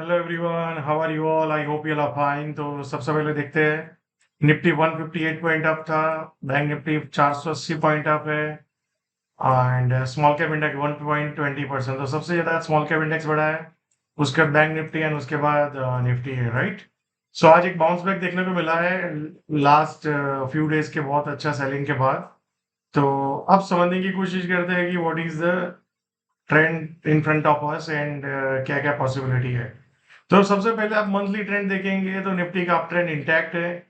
Hello everyone, how are you all? I hope you are fine. तो सबसे पहले देखते हैं, निफ्टी 158 पॉइंट अप था, बैंक निफ्टी 480 पॉइंट अप है, एंड स्मॉल कैप इंडेक्स 1.20%। तो सबसे ज्यादा स्मॉल कैप इंडेक्स बढ़ा है, उसके बाद बैंक निफ्टी एंड उसके बाद निफ्टी है, राइट। सो आज एक बाउंस बैक देखने को मिला है लास्ट फ्यू डेज के बहुत अच्छा सेलिंग के बाद। तो अब समझने की कोशिश करते हैं कि what is the trend in front of us and क्या क्या पॉसिबिलिटी है। तो सबसे पहले आप मंथली ट्रेंड देखेंगे तो निफ्टी का अप ट्रेंड इंटैक्ट है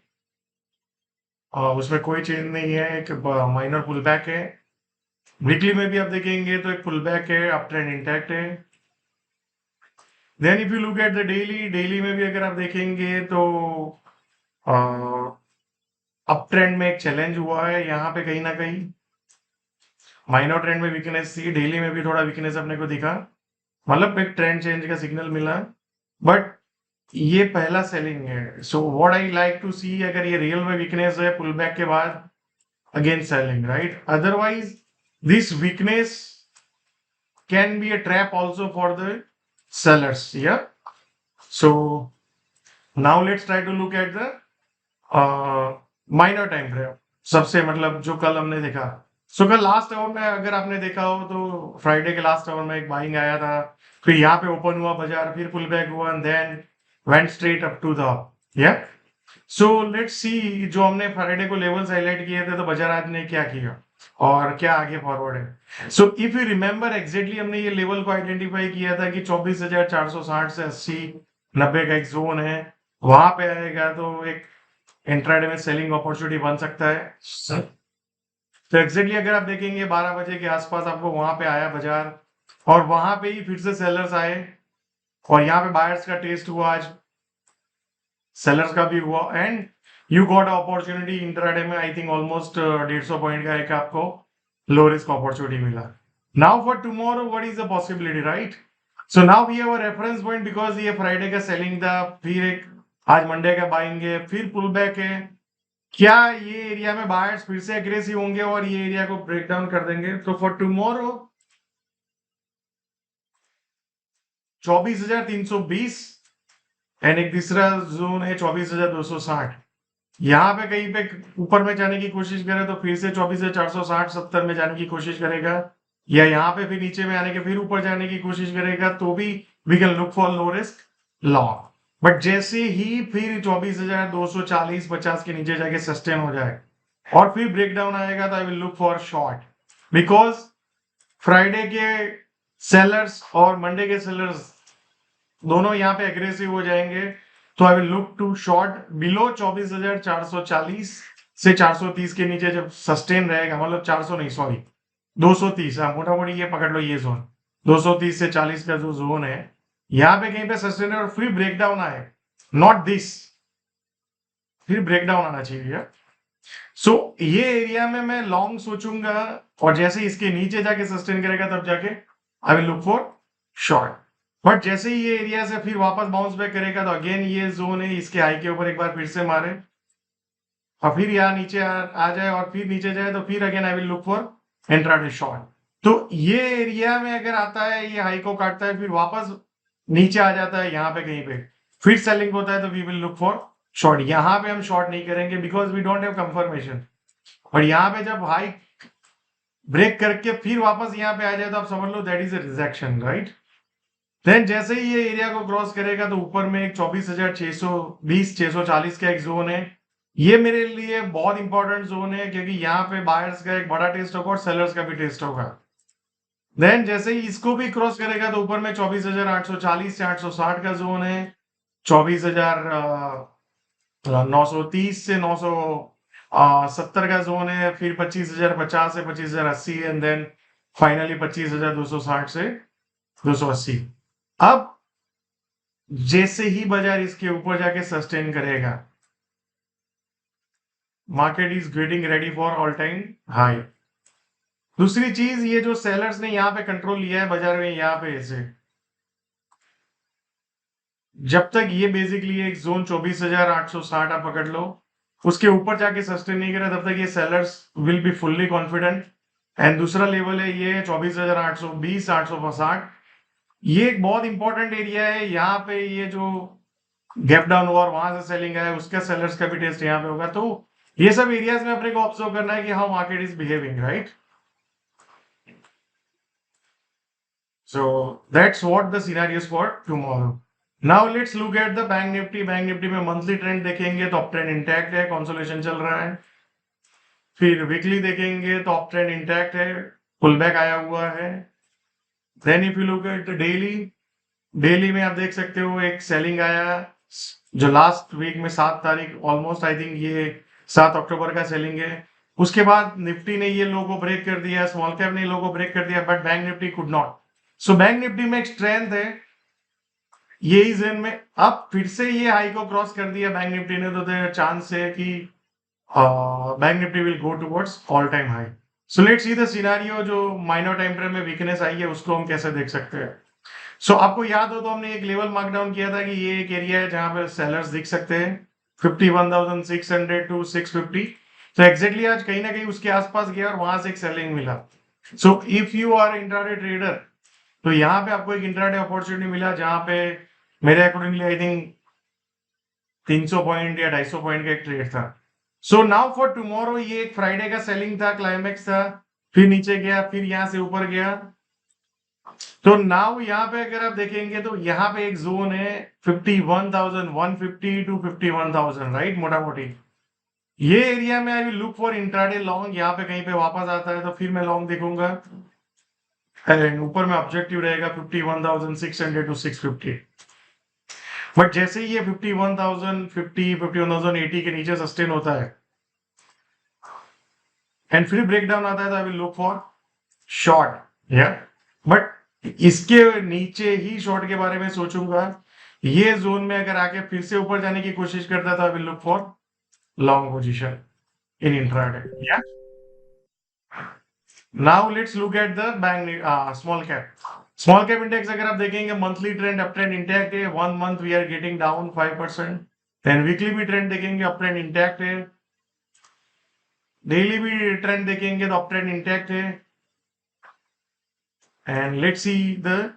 और उसमें कोई चेंज नहीं है, एक माइनर पुल बैक है। वीकली में भी आप देखेंगे तो एक पुल बैक है, अप ट्रेंड इंटैक्ट है। Then if you look at the daily, daily में भी अगर आप देखेंगे तो अप ट्रेंड में एक चैलेंज हुआ है यहाँ पे कहीं ना कहीं, माइनर ट्रेंड में वीकनेस थी, डेली में भी थोड़ा वीकनेस अपने को दिखा, मतलब एक ट्रेंड चेंज का सिग्नल मिला। बट ये पहला सेलिंग है, so what I like to see, अगर ये रियल में वीकनेस है पुल बैक के बाद, again selling, right. Otherwise this weakness can be a trap also for the sellers, yeah. So now let's try to look at the minor time frame. सबसे मतलब जो कल हमने देखा, सो कल लास्ट आवर में अगर आपने देखा हो तो फ्राइडे के लास्ट आवर में एक बाइंग आया था, फिर यहाँ पे ओपन हुआ बाजार, फिर पुल बैक हुआ and then went straight up to the, या। सो लेट्स सी, जो हमने फ्राइडे को लेवल्स हाईलाइट किए थे तो बाजार आज ने क्या किया और क्या आगे फॉरवर्ड है। सो इफ यू रिमेंबर एग्जैक्टली हमने ये लेवल को आइडेंटिफाई किया था कि 24,460 से 80-90 का एक जोन है, वहां पे आएगा तो एक इंट्राडे में सेलिंग अपॉर्चुनिटी बन सकता है। तो एग्जैक्टली अगर आप देखेंगे 12 बजे के आसपास आपको वहां पे आया बाजार, और वहां पे ही फिर से सेलर्स आए और यहाँ पे बायर्स का टेस्ट हुआ, आज सेलर्स का भी हुआ, and you got opportunity intraday में। आई थिंक ऑलमोस्ट 150 पॉइंट का एक आपको लो रिस्क अपॉर्चुनिटी मिला। Now for tomorrow what is the possibility, right. So now we have a reference point because ये फ्राइडे का सेलिंग था, फिर एक आज मंडे का बाइंग है, फिर पुल बैक है। क्या ये एरिया में बायर्स फिर से एग्रेसिव होंगे और ये एरिया को ब्रेक डाउन कर देंगे? तो फॉर टुमारो 24,320 एंड एक तीसरा जोन है 24,260। यहाँ पे कहीं पे ऊपर में जाने की कोशिश करे तो फिर से 24,460-70 में जाने की कोशिश करेगा, या यहाँ पे फिर नीचे में आने के फिर ऊपर जाने की कोशिश करेगा, तो भी we can look for low risk long. But जैसे ही फिर 24,240-50 के नीचे जाके सस्टेन हो जाए और फिर ब्रेकडाउन आएगा तो I will look for short, because Friday के सेलर्स और मंडे के सेलर्स दोनों यहाँ पे एग्रेसिव हो जाएंगे। तो I will look to short below 24,440 से 430 के नीचे जब सस्टेन रहेगा, मतलब 400 नहीं, सॉरी 230, मोटा मोटी ये पकड़ लो, ये जोन 230 से 40 का जो जोन है, यहाँ पे कहीं पे सस्टेन है और फिर ब्रेकडाउन आए, नॉट दिस, फिर ब्रेकडाउन आना चाहिए। सो ये एरिया में मैं लॉन्ग सोचूंगा, और जैसे इसके नीचे जाके सस्टेन करेगा तब जाके आई will look for short. But जैसे ही ये एरिया से फिर वापस बाउंस बैक करेगा तो अगेन ये जोन है, इसके हाई के ऊपर एक बार फिर से मारे और फिर यहाँ नीचे आ जाए और फिर नीचे जाए तो फिर again I will look for intraday short. तो ये एरिया में अगर आता है, ये हाई को काटता है, फिर वापस नीचे आ जाता है यहाँ पे कहीं पे, फिर सेलिंग होता है तो we will look for short. यहाँ पे हम शॉर्ट नहीं करेंगे because we don't have confirmation, और यहाँ पे जब हाई ब्रेक करके फिर वापस यहाँ पे आ जाए तो आप समझ लो that is a rejection, right. Then जैसे ही ये एरिया को क्रॉस करेगा तो ऊपर में एक 24,620-640 का एक जोन है, ये मेरे लिए बहुत इंपॉर्टेंट जोन है क्योंकि यहाँ पे बायर्स का एक बड़ा टेस्ट होगा और सेलर्स का भी टेस्ट होगा। देन जैसे ही इसको भी क्रॉस करेगा तो ऊपर में 24,840 से 860 का जोन है, 24,930 से 970 का जोन है, फिर 25,050 से 25,080, एंड देन फाइनली 25,260 से 280। अब जैसे ही बाजार इसके ऊपर जाके सस्टेन करेगा, market is getting ready for all time high. दूसरी चीज, ये जो सेलर्स ने यहाँ पे कंट्रोल लिया है बाजार में, यहाँ पे ऐसे जब तक ये बेसिकली एक जोन 24,860 आप पकड़ लो, उसके ऊपर जाके सस्टेन नहीं करा तब तक ये sellers will be fully confident. And दूसरा लेवल है ये 24,820-860, ये एक बहुत इंपॉर्टेंट एरिया है। यहाँ पे ये जो गैप डाउन हुआ और वहां से सेलिंग आया, उसका सेलर्स का भी टेस्ट यहाँ पे होगा। तो ये सब एरियाज में अपने को ऑब्जर्व करना है कि how market is behaving, right? So that's what the scenario is for tomorrow. Now let's look at the bank Nifty. Bank Nifty में मंथली ट्रेंड देखेंगे तो अप ट्रेंड इंटैक्ट है, कंसोलिडेशन चल रहा है। फिर वीकली देखेंगे तो अप ट्रेंड इंटैक्ट है, पुल बैक आया हुआ है। Then if you look at daily, daily में आप देख सकते हो एक सेलिंग आया जो लास्ट वीक में 7 तारीख, ऑलमोस्ट आई थिंक ये 7 अक्टूबर का सेलिंग है। उसके बाद निफ्टी ने ये लो को ब्रेक कर दिया, स्मॉल कैप ने लो को ब्रेक कर दिया, but bank Nifty could not. So bank Nifty में एक स्ट्रेंथ है यही जोन में। अब फिर से ये हाई को क्रॉस कर दिया बैंक निफ्टी ने, तो देयर चांस है कि bank Nifty will go towards all time high. So let's see the scenario. जो माइनर टाइम फ्रेम में वीकनेस आई है उसको हम कैसे देख सकते हैं। सो आपको याद हो तो हमने एक लेवल मार्क डाउन किया था कि ये एक एरिया है जहां पे सेलर्स दिख सकते हैं 51,600 टू 650। तो एग्जैक्टली आज कहीं ना कहीं उसके आसपास गया और वहां से एक सेलिंग मिला। So if you are intraday trader तो यहाँ पे आपको एक इंट्राडे अपॉर्चुनिटी मिला जहां पे मेरे अकॉर्डिंगली आई थिंक 300 पॉइंट या 250 पॉइंट का एक ट्रेड था। सो नाउ फॉर टुमारो ये एक फ्राइडे का सेलिंग था, क्लाइमेक्स था, फिर नीचे गया, फिर यहां से ऊपर गया। तो नाउ यहाँ पे अगर आप देखेंगे तो यहाँ पे एक जोन है 51,150 टू 51,000, राइट? मोटा मोटी ये एरिया में आई will look for intraday long. यहाँ पे कहीं पे वापस आता है तो फिर मैं लॉन्ग देखूंगा। एंड ऊपर में ऑब्जेक्टिव रहेगा 51,600 टू 650। बट जैसे ही ये 51,050 51,080 के नीचे सस्टेन होता है एंड फिर ब्रेकडाउन आता है तो I will look for short. या बट इसके नीचे ही शॉर्ट के बारे में सोचूंगा। ये जोन में अगर आके फिर से ऊपर जाने की कोशिश करता है तो I will look for long position in intraday. या now let's look at the bank small cap. Small cap index अगर आप देखेंगे monthly trend up trend intact है। 1 month we are getting down 5%। Then weekly भी trend देखेंगे up trend intact है। Daily भी trend देखेंगे तो अप ट्रेंड इंटैक्ट है। एंड लेट्स सी द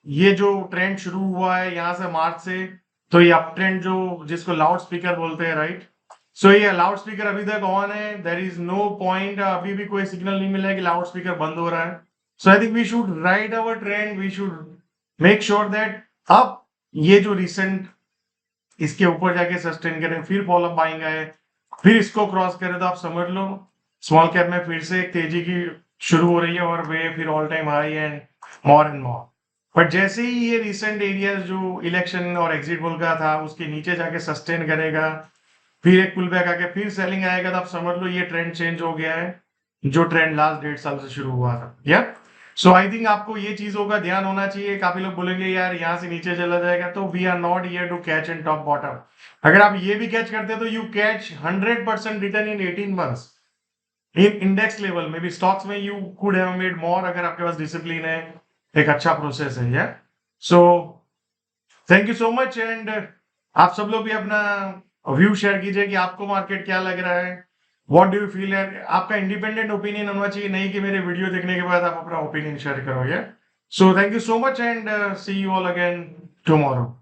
ये जो ट्रेंड शुरू हुआ है यहाँ से मार्च से, तो ये अप ट्रेंड जो जिसको लाउड स्पीकर बोलते हैं, राइट? सो ये लाउड स्पीकर अभी तक ऑन है, देयर इज नो पॉइंट, अभी भी कोई सिग्नल नहीं मिला है कि लाउड स्पीकर बंद हो रहा है। So I think we should ride our trend, we should make sure that अब ये जो रिसेंट इसके ऊपर जाके सस्टेन करें, फिर फॉलो अप बाइंग आए, फिर इसको क्रॉस करे तो आप समझ लो स्मॉल कैप में फिर से एक तेजी की शुरू हो रही है और वे फिर all time high and more. But जैसे ही ये रिसेंट एरिया जो इलेक्शन और एग्जिट पोल का था उसके नीचे जाके सस्टेन करेगा, फिर एक पुल बैक आके फिर सेलिंग आएगा, तो आप समझ लो ये ट्रेंड चेंज हो गया है जो ट्रेंड लास्ट 1.5 साल से शुरू हुआ था। या सो आई थिंक आपको ये चीजों का ध्यान होना चाहिए। काफी लोग बोलेंगे यार यहाँ से नीचे चला जाएगा, तो we are not here to catch in top bottom. अगर आप ये भी कैच करते तो you catch 100% return in 18 months in index level में भी। स्टॉक्स में you could have made more अगर आपके पास डिसिप्लिन है, एक अच्छा प्रोसेस है। या so thank you so much. And आप सब लोग भी अपना व्यू शेयर कीजिए कि आपको मार्केट क्या लग रहा है, व्हाट डू यू फील है। आपका इंडिपेंडेंट ओपिनियन होना चाहिए, नहीं कि मेरे वीडियो देखने के बाद आप अपना ओपिनियन शेयर करो। या so thank you so much and see you all again tomorrow.